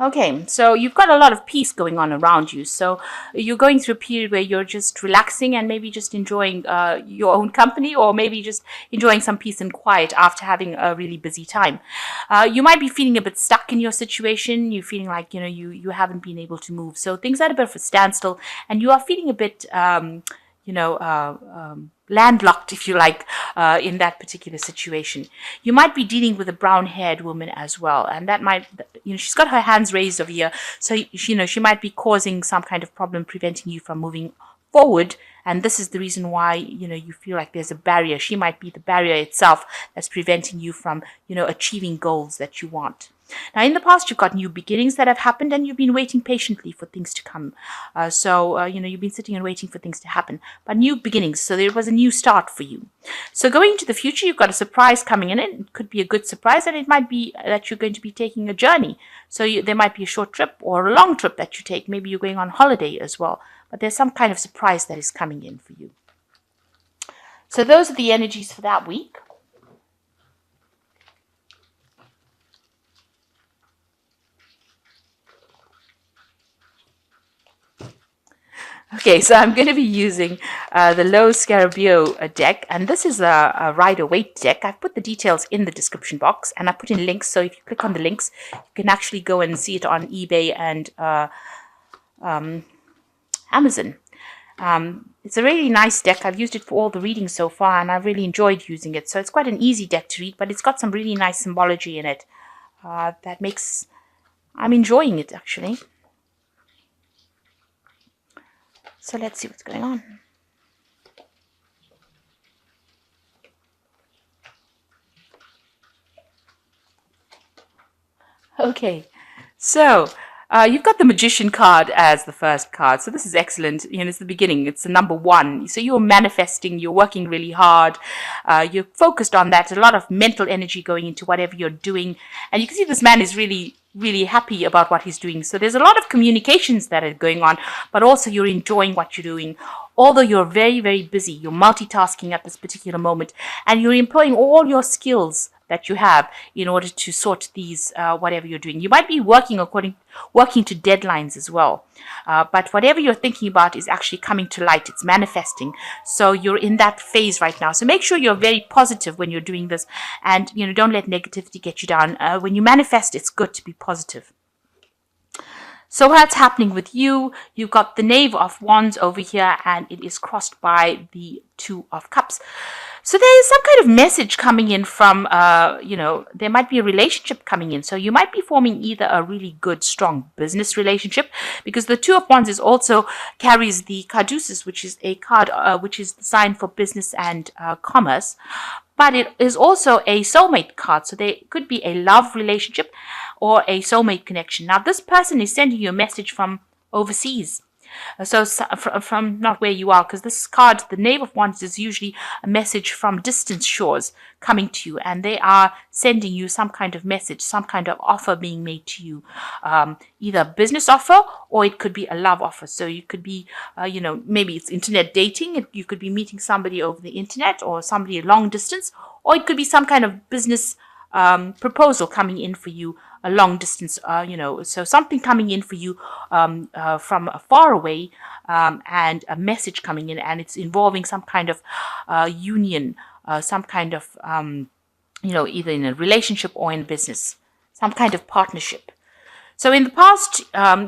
Okay, so you've got a lot of peace going on around you. So you're going through a period where you're just relaxing and maybe just enjoying your own company, or maybe just enjoying some peace and quiet after having a really busy time. You might be feeling a bit stuck in your situation. You're feeling like, you haven't been able to move. So things are at a bit of a standstill, and you are feeling a bit, landlocked, if you like, in that particular situation. You might be dealing with a brown-haired woman as well, and that might, she's got her hands raised over here, so she might be causing some kind of problem, preventing you from moving forward. And this is the reason why you feel like there's a barrier. She might be the barrier itself that's preventing you from achieving goals that you want. Now, in the past, you've got new beginnings that have happened, and you've been waiting patiently for things to come. You've been sitting and waiting for things to happen, but new beginnings. So there was a new start for you. So going into the future, you've got a surprise coming in. It could be a good surprise, and it might be that you're going to be taking a journey. So there might be a short trip or a long trip that you take. Maybe you're going on holiday as well, but there's some kind of surprise that is coming in for you. So those are the energies for that week. Okay, so I'm going to be using the Low Scarabeo deck, and this is a Rider-Waite deck. I've put the details in the description box, and I put in links, so if you click on the links, you can actually go and see it on eBay and Amazon. It's a really nice deck. I've used it for all the readings so far, and I've really enjoyed using it. So it's quite an easy deck to read, but it's got some really nice symbology in it that makes... I'm enjoying it, actually. So let's see what's going on. Okay, so you've got the Magician card as the first card. So this is excellent. It's the beginning. It's the number one. So you're manifesting. You're working really hard. You're focused on that. A lot of mental energy going into whatever you're doing. And you can see this man is really happy about what he's doing. So there's a lot of communications that are going on, but also you're enjoying what you're doing. Although you're very, very busy, you're multitasking at this particular moment, and you're employing all your skills that you have in order to sort these, whatever you're doing. You might be working to deadlines as well. But whatever you're thinking about is actually coming to light. It's manifesting. So you're in that phase right now. So make sure you're very positive when you're doing this, and don't let negativity get you down. When you manifest, it's good to be positive. So what's happening with you? You've got the Knave of Wands over here, and it is crossed by the Two of Cups. So there is some kind of message coming in from, there might be a relationship coming in. So you might be forming either a really good, strong business relationship, because the Two of Wands also carries the Caduceus, which is a card, which is the sign for business and commerce. But it is also a soulmate card. So there could be a love relationship or a soulmate connection. Now, this person is sending you a message from overseas. So from not where you are, because this card, the Knave of Wands, is usually a message from distant shores coming to you, and they are sending you some kind of message, some kind of offer being made to you, either a business offer or it could be a love offer. So you could be, maybe it's internet dating. You could be meeting somebody over the internet or somebody long distance, or it could be some kind of business proposal coming in for you, a long distance, so something coming in for you from far away, and a message coming in, and it's involving some kind of union, some kind of, either in a relationship or in business, some kind of partnership. So in the past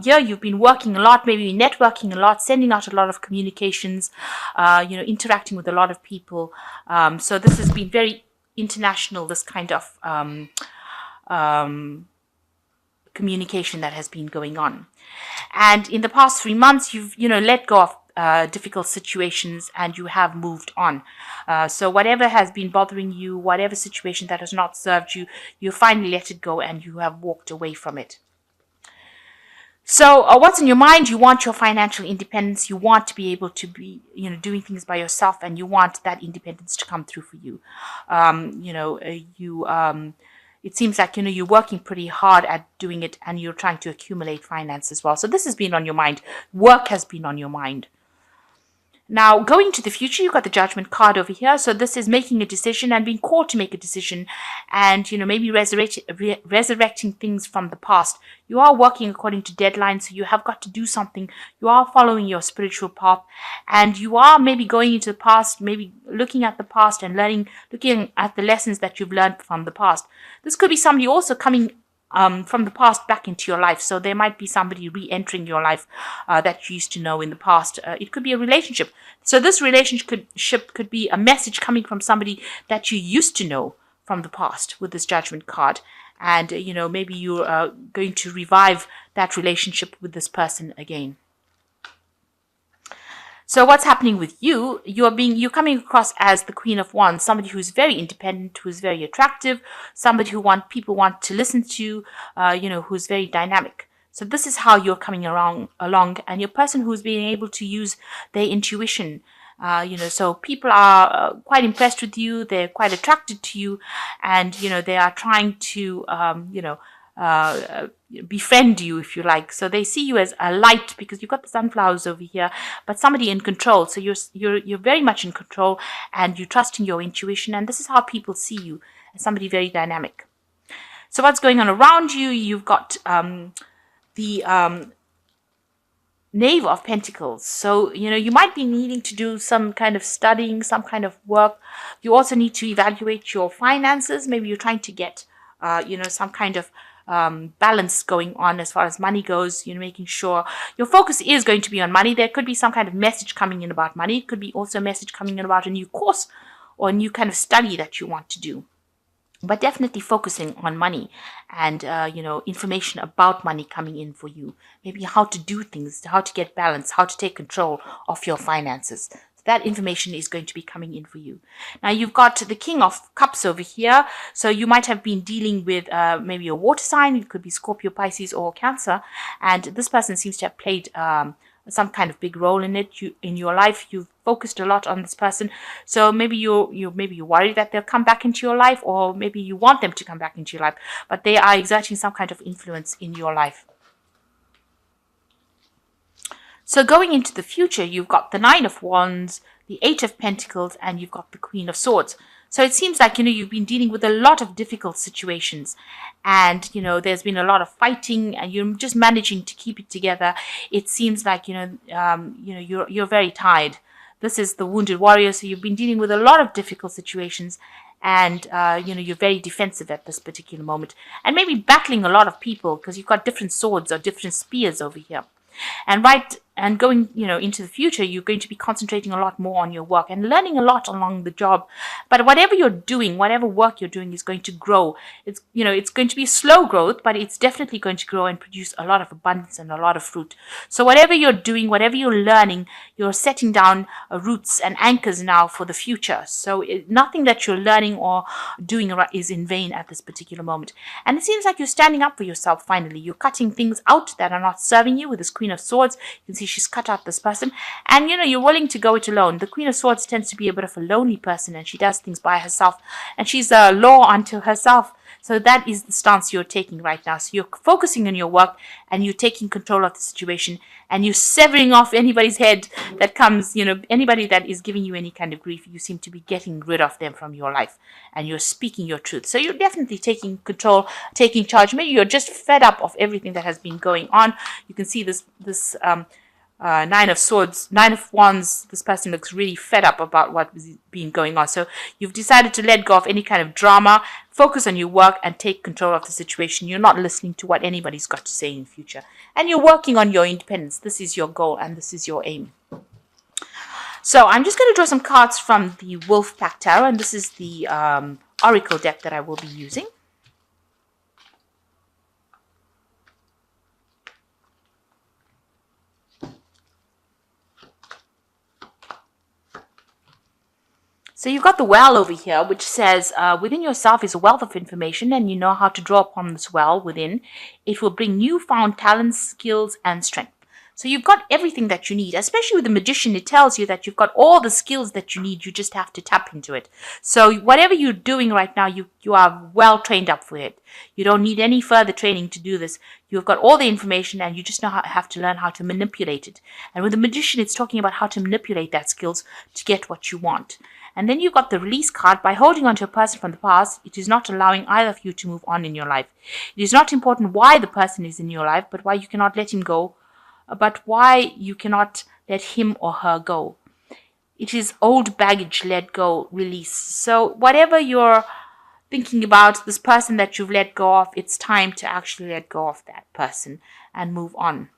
year, you've been working a lot, maybe networking a lot, sending out a lot of communications, interacting with a lot of people. So this has been very international, this kind of communication that has been going on. And in the past 3 months, you've let go of difficult situations, and you have moved on. So whatever has been bothering you, whatever situation that has not served you, you finally let it go and you have walked away from it. So what's in your mind? You want your financial independence. You want to be able to be, doing things by yourself, and you want that independence to come through for you. It seems like, you're working pretty hard at doing it, and you're trying to accumulate finance as well. So this has been on your mind. Work has been on your mind. Now, going to the future, you've got the Judgment card over here. So this is making a decision and being called to make a decision, and maybe resurrecting things from the past. You are working according to deadlines, so you have got to do something. You are following your spiritual path, and you are maybe going into the past, maybe looking at the past and looking at the lessons that you've learned from the past. This could be somebody also coming from the past back into your life. So there might be somebody re-entering your life that you used to know in the past. It could be a relationship. So this relationship could be a message coming from somebody that you used to know from the past with this Judgment card. And, maybe you're going to revive that relationship with this person again. So what's happening with you? You're coming across as the Queen of Wands, somebody who's very independent, who's very attractive, somebody who people want to listen to, who's very dynamic. So this is how you're coming along, and you're a person who's being able to use their intuition. So people are quite impressed with you. They're quite attracted to you, and they are trying to befriend you, if you like. So they see you as a light because you've got the sunflowers over here, but somebody in control. So you're very much in control, and you trust in your intuition. And this is how people see you, as somebody very dynamic. So what's going on around you? You've got the Knave of Pentacles. So, you might be needing to do some kind of studying, some kind of work. You also need to evaluate your finances. Maybe you're trying to get, some kind of balance going on as far as money goes, making sure your focus is going to be on money. There could be some kind of message coming in about money. It could be also a message coming in about a new course or a new kind of study that you want to do. But definitely focusing on money and, information about money coming in for you. Maybe how to do things, how to get balance, how to take control of your finances. That information is going to be coming in for you. Now, you've got the King of Cups over here. So you might have been dealing with maybe a water sign. It could be Scorpio, Pisces, or Cancer. And this person seems to have played some kind of big role in it. In your life, you've focused a lot on this person. So maybe you're worried that they'll come back into your life, or maybe you want them to come back into your life. But they are exerting some kind of influence in your life. So going into the future, you've got the Nine of Wands, the Eight of Pentacles, and you've got the Queen of Swords. So it seems like, you've been dealing with a lot of difficult situations, and, there's been a lot of fighting, and you're just managing to keep it together. It seems like, you're very tired. This is the Wounded Warrior. So you've been dealing with a lot of difficult situations, and, you're very defensive at this particular moment, and maybe battling a lot of people because you've got different swords or different spears over here. And going, into the future, you're going to be concentrating a lot more on your work and learning a lot along the job. But whatever you're doing, whatever work you're doing is going to grow. It's going to be slow growth, but it's definitely going to grow and produce a lot of abundance and a lot of fruit. So whatever you're doing, whatever you're learning, you're setting down roots and anchors now for the future. So nothing that you're learning or doing is in vain at this particular moment. And it seems like you're standing up for yourself finally. You're cutting things out that are not serving you with this Queen of Swords. You can see she's cut out this person, and you're willing to go it alone. The Queen of Swords tends to be a bit of a lonely person, and she does things by herself, and she's a law unto herself. So that is the stance you're taking right now. So you're focusing on your work, and you're taking control of the situation, and you're severing off anybody's head that comes, anybody that is giving you any kind of grief. You seem to be getting rid of them from your life, and you're speaking your truth. So you're definitely taking control, taking charge. Maybe you're just fed up of everything that has been going on. You can see this Nine of Swords, Nine of Wands. This person looks really fed up about what's been going on. So you've decided to let go of any kind of drama, focus on your work, and take control of the situation. You're not listening to what anybody's got to say in the future. And you're working on your independence. This is your goal, and this is your aim. So I'm just going to draw some cards from the Wolf Pack Tarot, and this is the Oracle deck that I will be using. So you've got the well over here, which says, within yourself is a wealth of information, and you know how to draw upon this well within. It will bring newfound talents, skills, and strength. So you've got everything that you need, especially with the magician. It tells you that you've got all the skills that you need. You just have to tap into it. So whatever you're doing right now, you are well trained up for it. You don't need any further training to do this. You've got all the information and you just have to learn how to manipulate it. And with the magician, it's talking about how to manipulate that skills to get what you want. And then you've got the release card. By holding on to a person from the past, it is not allowing either of you to move on in your life. It is not important why the person is in your life, but why you cannot let him go, but why you cannot let him or her go. It is old baggage, let go, release. So whatever you're thinking about, this person that you've let go of, it's time to actually let go of that person and move on.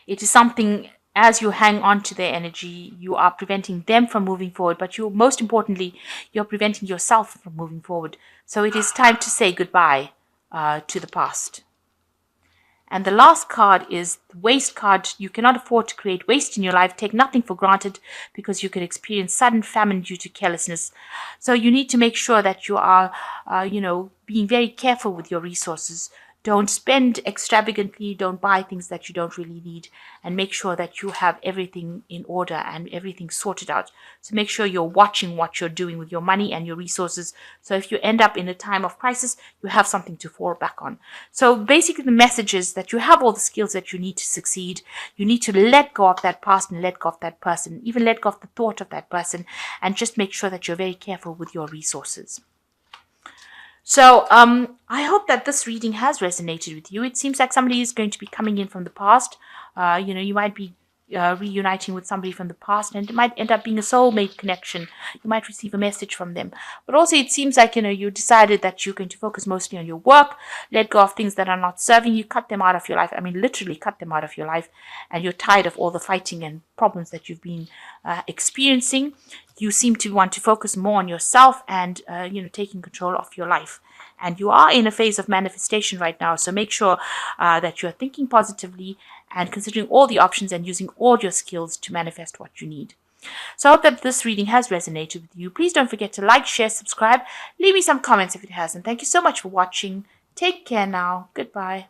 It is something, as you hang on to their energy, you are preventing them from moving forward, but most importantly, you're preventing yourself from moving forward. So it is time to say goodbye to the past. And the last card is the waste card. You cannot afford to create waste in your life. Take nothing for granted because you could experience sudden famine due to carelessness. So you need to make sure that you are, being very careful with your resources. Don't spend extravagantly. Don't buy things that you don't really need. And make sure that you have everything in order and everything sorted out. So make sure you're watching what you're doing with your money and your resources. So if you end up in a time of crisis, you have something to fall back on. So basically the message is that you have all the skills that you need to succeed. You need to let go of that past and let go of that person. Even let go of the thought of that person. And just make sure that you're very careful with your resources. So I hope that this reading has resonated with you. It seems like somebody is going to be coming in from the past. You might be reuniting with somebody from the past, and it might end up being a soulmate connection. You might receive a message from them. But also it seems like, you decided that you're going to focus mostly on your work, let go of things that are not serving you, cut them out of your life. I mean, literally cut them out of your life. And you're tired of all the fighting and problems that you've been experiencing. You seem to want to focus more on yourself and, taking control of your life. And you are in a phase of manifestation right now. So make sure that you're thinking positively and considering all the options and using all your skills to manifest what you need. So I hope that this reading has resonated with you. Please don't forget to like, share, subscribe. Leave me some comments if it hasn't. Thank you so much for watching. Take care now. Goodbye.